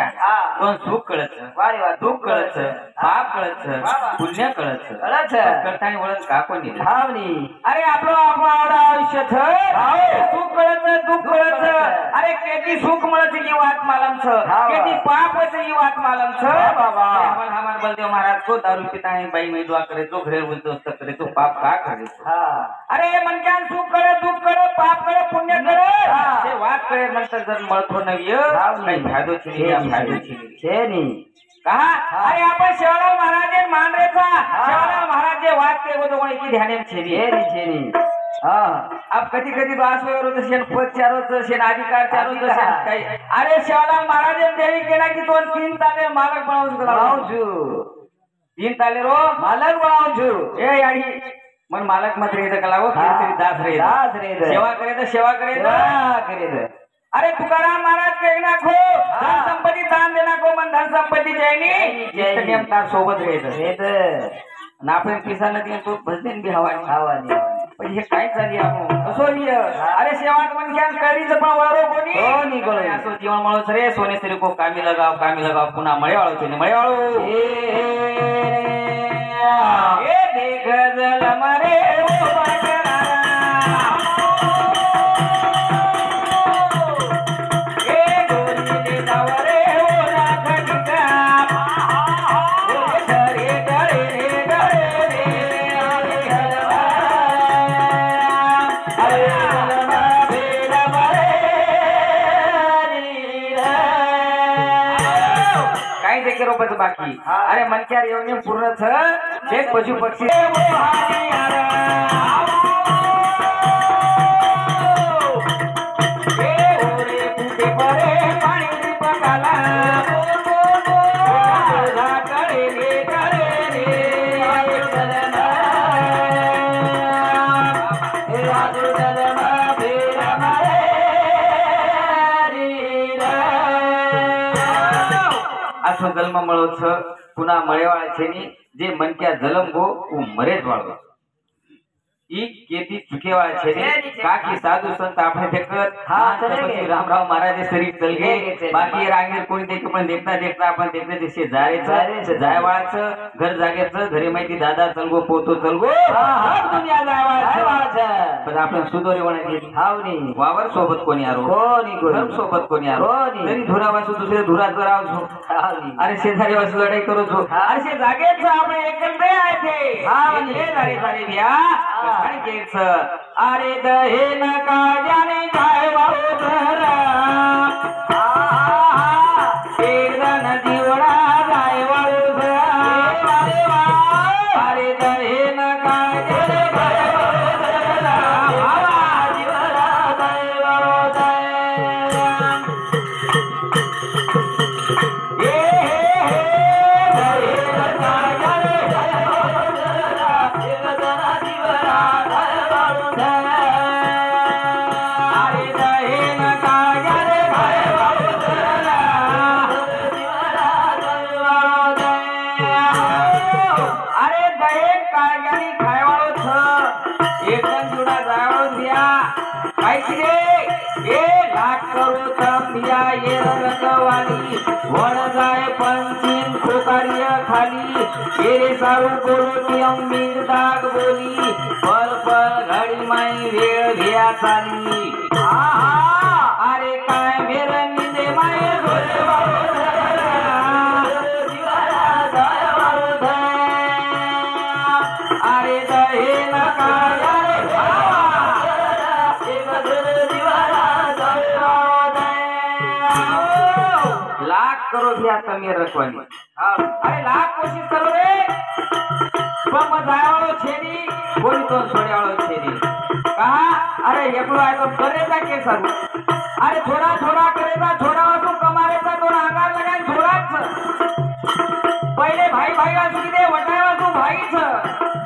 मनक्या पण सुख कळत दुःख कळत पाप कळत पुण्य कळत करताना वळण का कोणी अरे आपलं आवडा आयुष्य सुख कळत दुःख कळत अरे केटी सुख मिळत ही वाट मालम केटी पाप ही वाट मालम बाबा हमार बलदेव महाराज को दारू पिता है बाई में दुआ करे तो घरे बोलतो करे तो पाप का करे अरे मनक्यान सुख करे दुःख करे पाप करे पुण्य करे ते वाट करे नंतर जर मळतो नव्य काही फायदो छे नी कहा अरे आपण शिवालाल महाराज मांडरेचा शिवालाल महाराज वाटते वो तो कोणी की ध्याने छेनी अब कधी कधी बासवर होतं शेण पद चारोचं शेण अधिकार चारोचं शेण काही अरे शिवालाल महाराज देवी केला की तो 3 ताले मालक बनावू 3 ताले रो मालक बनावू ए याडी मन मालक मत रे कलावो दास रे सेवा करे अरे तुकाराम महाराज कहना खो धन संपत्ती दान देना को मन धन संपत्ती जैनी नियम तार सोबत रहेत ना आपण पिसा नदी तो भजन भी हवानी पण हे काय झाली आपण कसो अरे सेवात मन क्या करीच पण वारो कोणी कोणी असो जीवन मळोच रे सोने तरी को कामी लगाव पुन्हा मळेवाळो ए देख जल मरे बाकी अरे मनक्यार येऊन पूर्ण एक पशु पक्षी जन्म मळोच पुन्हा मळेवाळा छेनी जे मनक्या जलम गो मरेच वाळो ई केती चुकेवाळा छेनी काकी साधू संत आपने देखत रामराव महाराज शरीर चल गए बाकी रांगेर कोणी देख पण देखता आपण देखते दिसे जारेच जायवाळाच घर जागेच घरी माहिती दादा चलगो पोतो चलगो दुनिया जायवाळाच पण आपण सुदोरी वणाची हावनी वावर सोबत कोणी आरो कोणी सोबत कोणी आरो तरी धुरावासू दुसरे धुराचं राव अरे शेजारी वासू लढाई करू छो अरे शे जागेच आपण एकत्र आहे ते हावनी हे सारे बिया अरे दहे न काजाने काय वाळू धरा एकदन दिवडा जाय वाळू धरा अरे दहे न काजाने काय वाळू धरा दिवडा जाय वाळू धरा सारू बोलो अमीर दाग बोली पल घड़ी माई वेळ भिया चाली अरे काय मेर निंदे माये अरे दहे न लाख करो भिया तमीर रखवानी अरे लाख कोशिश करो रे पण जायवाळो छेनी कोणी तो सोड्यावाळो छेनी कहा अरे एकलो आहे तो करेचा के सारू अरे थोड़ा करेचा थोड़ा वाटू कमारेचा दोन अंगार लगाय थोडाच पहिले भाई असू दे वटाय वाटू भाईच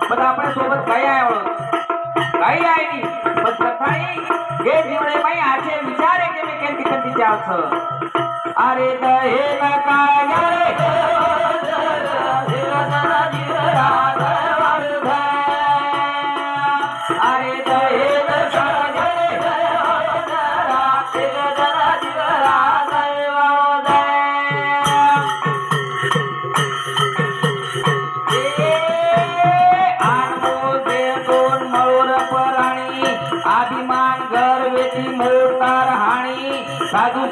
पण आपल्या सोबत काही आहे वाळो काही आहे नी पण सकाळी हे जीवणे माई आचे विचार के मी केंती जावच अरे दहे न काय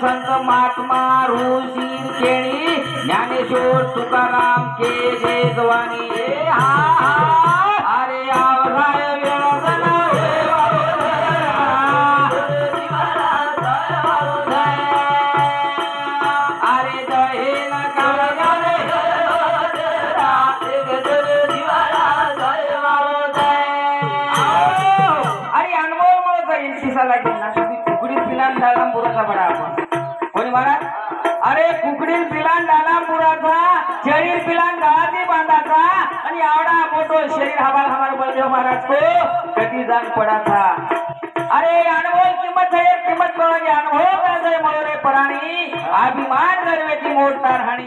संत महात्मा ऋषी केणी ज्ञानेश्वर तुकाराम के जय जवानी अरे आवराय वेळा अरे जय अरे अनुभव मला शिसाला गेला कुकडी पिलान डाला मुराचा बडा आपण कोणी महाराज अरे कुकडी पिलान डाला मुराचा शरीर पिलान डाळाची बांधाचा आणि आवडा मोठो शरीर हमार हमार बलदेव महाराज को कधी जाण पडाचा अरे अनुभव किंमत है किंमत कळली अनुभव काय म्हणो रे पराणी अभिमान दरवेची मोडतार हाणी